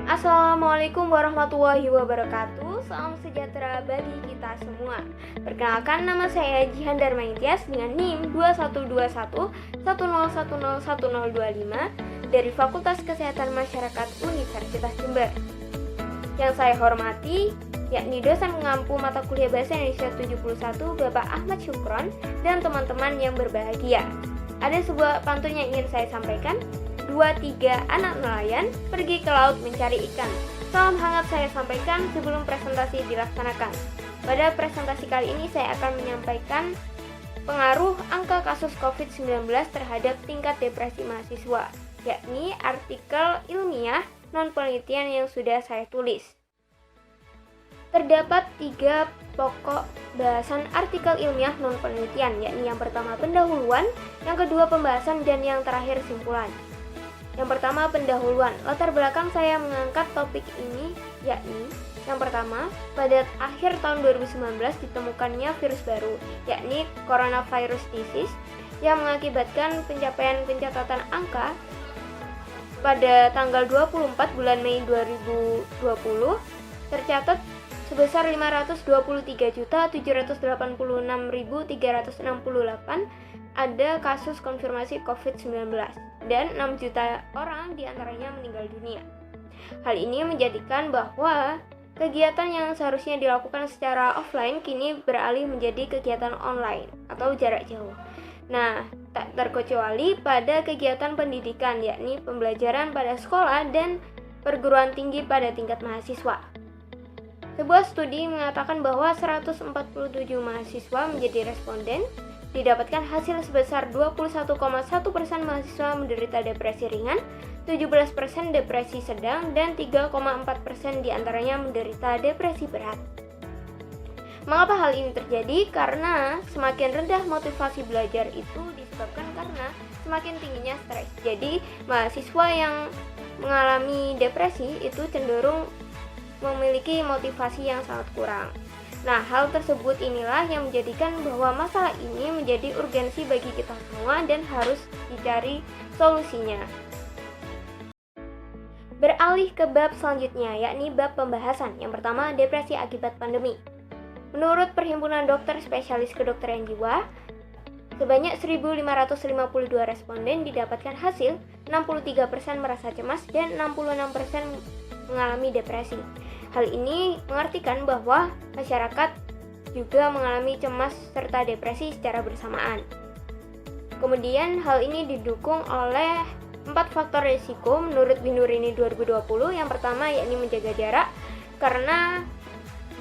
Assalamualaikum warahmatullahi wabarakatuh. Salam sejahtera bagi kita semua. Perkenalkan, nama saya Jihan Darmaintias dengan NIM 212110101025 dari Fakultas Kesehatan Masyarakat Universitas Jember. Yang saya hormati yakni dosen pengampu mata kuliah Bahasa Indonesia 71 Bapak Ahmad Syukron dan teman-teman yang berbahagia. Ada sebuah pantun yang ingin saya sampaikan. 2-3 anak nelayan pergi ke laut mencari ikan. Salam hangat saya sampaikan sebelum presentasi dilaksanakan. Pada presentasi kali ini saya akan menyampaikan pengaruh angka kasus COVID-19 terhadap tingkat depresi mahasiswa, yakni artikel ilmiah non-penelitian yang sudah saya tulis. Terdapat 3 pokok bahasan artikel ilmiah non-penelitian, yakni yang pertama pendahuluan, yang kedua pembahasan, dan yang terakhir simpulan. Yang pertama, pendahuluan. Latar belakang saya mengangkat topik ini yakni yang pertama, pada akhir tahun 2019 ditemukannya virus baru, yakni coronavirus disease, yang mengakibatkan pencapaian pencatatan angka pada tanggal 24 bulan Mei 2020 tercatat sebesar 523.786.368 ada kasus konfirmasi COVID-19 dan 6 juta orang diantaranya meninggal dunia. Hal ini menjadikan bahwa kegiatan yang seharusnya dilakukan secara offline kini beralih menjadi kegiatan online atau jarak jauh. Nah, tak terkecuali pada kegiatan pendidikan, yakni pembelajaran pada sekolah dan perguruan tinggi pada tingkat mahasiswa. Sebuah studi mengatakan bahwa 147 mahasiswa menjadi responden, didapatkan hasil sebesar 21,1% mahasiswa menderita depresi ringan, 17% depresi sedang, dan 3,4% diantaranya menderita depresi berat. Mengapa hal ini terjadi? Karena semakin rendah motivasi belajar itu disebabkan karena semakin tingginya stres. Jadi, mahasiswa yang mengalami depresi itu cenderung memiliki motivasi yang sangat kurang. Nah, hal tersebut inilah yang menjadikan bahwa masalah ini menjadi urgensi bagi kita semua dan harus dicari solusinya. Beralih ke bab selanjutnya, yakni bab pembahasan. Yang pertama, depresi akibat pandemi. Menurut Perhimpunan Dokter Spesialis Kedokteran Jiwa, sebanyak 1.552 responden didapatkan hasil 63% merasa cemas dan 66% mengalami depresi. Hal ini mengartikan bahwa masyarakat juga mengalami cemas serta depresi secara bersamaan. Kemudian hal ini didukung oleh 4 faktor risiko menurut Windurini 2020. Yang pertama yakni menjaga jarak. Karena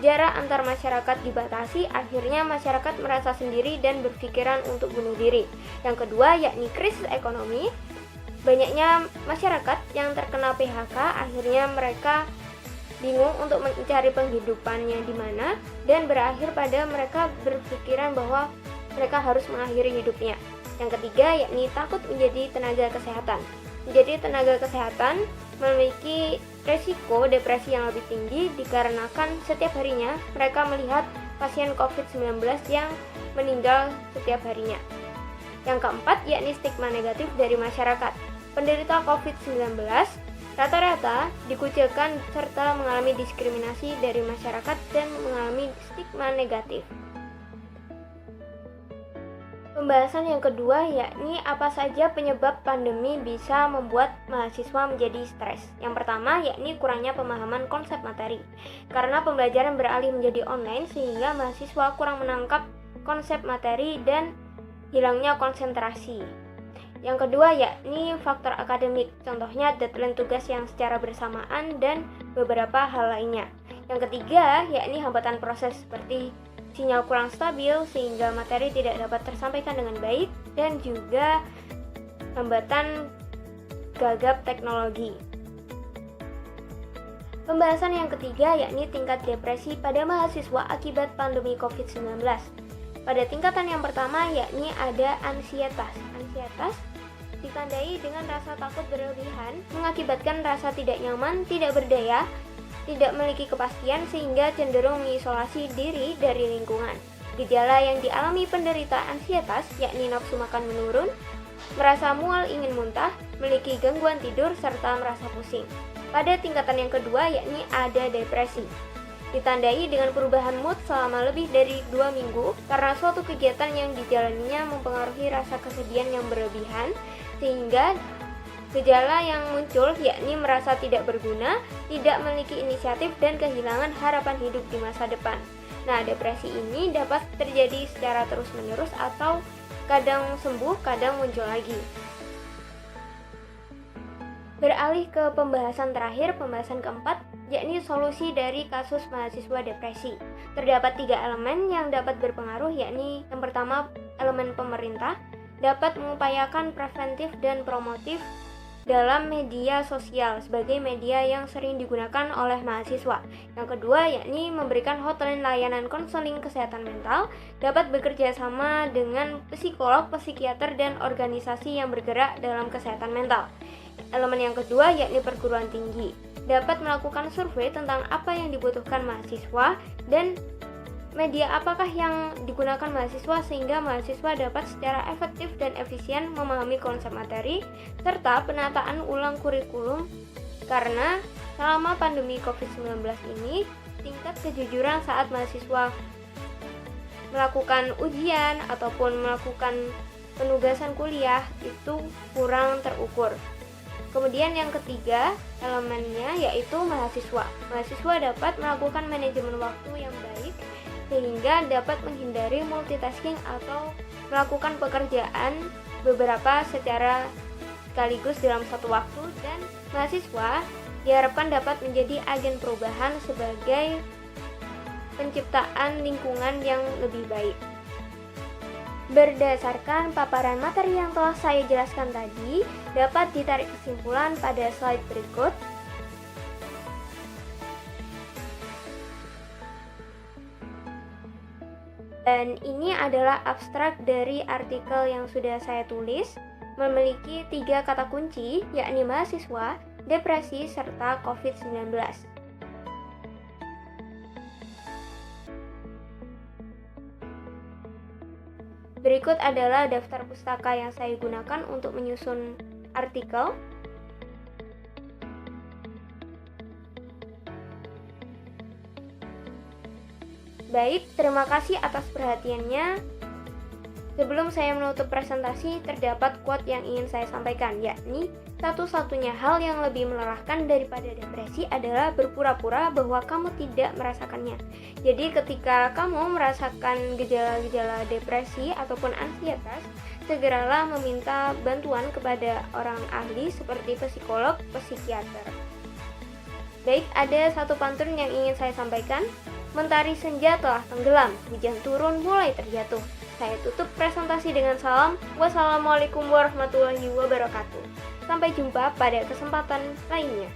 jarak antar masyarakat dibatasi, akhirnya masyarakat merasa sendiri dan berpikiran untuk bunuh diri. Yang kedua yakni krisis ekonomi. Banyaknya masyarakat yang terkena PHK, akhirnya mereka bingung untuk mencari penghidupannya di mana dan berakhir pada mereka berpikiran bahwa mereka harus mengakhiri hidupnya. Yang ketiga yakni takut menjadi tenaga kesehatan. Menjadi tenaga kesehatan memiliki resiko depresi yang lebih tinggi dikarenakan setiap harinya mereka melihat pasien COVID-19 yang meninggal setiap harinya. Yang keempat yakni stigma negatif dari masyarakat. Penderita COVID-19 rata-rata dikucilkan serta mengalami diskriminasi dari masyarakat dan mengalami stigma negatif. Pembahasan yang kedua yakni apa saja penyebab pandemi bisa membuat mahasiswa menjadi stres. Yang pertama yakni kurangnya pemahaman konsep materi. Karena pembelajaran beralih menjadi online sehingga mahasiswa kurang menangkap konsep materi dan hilangnya konsentrasi. Yang kedua yakni faktor akademik, contohnya deadline tugas yang secara bersamaan dan beberapa hal lainnya. Yang ketiga yakni hambatan proses seperti sinyal kurang stabil sehingga materi tidak dapat tersampaikan dengan baik dan juga hambatan gagap teknologi. Pembahasan yang ketiga yakni tingkat depresi pada mahasiswa akibat pandemi COVID-19. Pada tingkatan yang pertama yakni ada ansietas. Ansietas ditandai dengan rasa takut berlebihan, mengakibatkan rasa tidak nyaman, tidak berdaya, tidak memiliki kepastian sehingga cenderung mengisolasi diri dari lingkungan. Gejala yang dialami penderita ansietas yakni nafsu makan menurun, merasa mual ingin muntah, memiliki gangguan tidur serta merasa pusing. Pada tingkatan yang kedua, yakni ada depresi. Ditandai dengan perubahan mood selama lebih dari 2 minggu karena suatu kegiatan yang dijalaninya mempengaruhi rasa kesedihan yang berlebihan, sehingga gejala yang muncul yakni merasa tidak berguna, tidak memiliki inisiatif, dan kehilangan harapan hidup di masa depan. Nah, depresi ini dapat terjadi secara terus-menerus atau kadang sembuh, kadang muncul lagi. Beralih ke pembahasan terakhir, pembahasan keempat, yakni solusi dari kasus mahasiswa depresi. Terdapat 3 elemen yang dapat berpengaruh, yakni yang pertama, elemen pemerintah dapat mengupayakan preventif dan promotif dalam media sosial sebagai media yang sering digunakan oleh mahasiswa. Yang kedua, yakni memberikan hotline layanan konseling kesehatan mental, dapat bekerja sama dengan psikolog, psikiater, dan organisasi yang bergerak dalam kesehatan mental. Elemen yang kedua, yakni perguruan tinggi, dapat melakukan survei tentang apa yang dibutuhkan mahasiswa dan media apakah yang digunakan mahasiswa sehingga mahasiswa dapat secara efektif dan efisien memahami konsep materi, serta penataan ulang kurikulum karena selama pandemi COVID-19 ini tingkat kejujuran saat mahasiswa melakukan ujian ataupun melakukan penugasan kuliah itu kurang terukur. Kemudian yang ketiga elemennya yaitu mahasiswa. Mahasiswa dapat melakukan manajemen waktu yang baik sehingga dapat menghindari multitasking atau melakukan pekerjaan beberapa secara sekaligus dalam satu waktu, dan mahasiswa diharapkan dapat menjadi agen perubahan sebagai penciptaan lingkungan yang lebih baik. Berdasarkan paparan materi yang telah saya jelaskan tadi, dapat ditarik kesimpulan pada slide berikut. Dan ini adalah abstrak dari artikel yang sudah saya tulis, memiliki 3 kata kunci, yakni mahasiswa, depresi, serta COVID-19. Berikut adalah daftar pustaka yang saya gunakan untuk menyusun artikel. Baik, terima kasih atas perhatiannya. Sebelum saya menutup presentasi, terdapat quote yang ingin saya sampaikan, yakni satu-satunya hal yang lebih melelahkan daripada depresi adalah berpura-pura bahwa kamu tidak merasakannya. Jadi ketika kamu merasakan gejala-gejala depresi ataupun ansietas, segeralah meminta bantuan kepada orang ahli seperti psikolog, psikiater. Baik, ada satu pantun yang ingin saya sampaikan. Mentari senja telah tenggelam, hujan turun mulai terjatuh. Saya tutup presentasi dengan salam. Wassalamualaikum warahmatullahi wabarakatuh. Sampai jumpa pada kesempatan lainnya.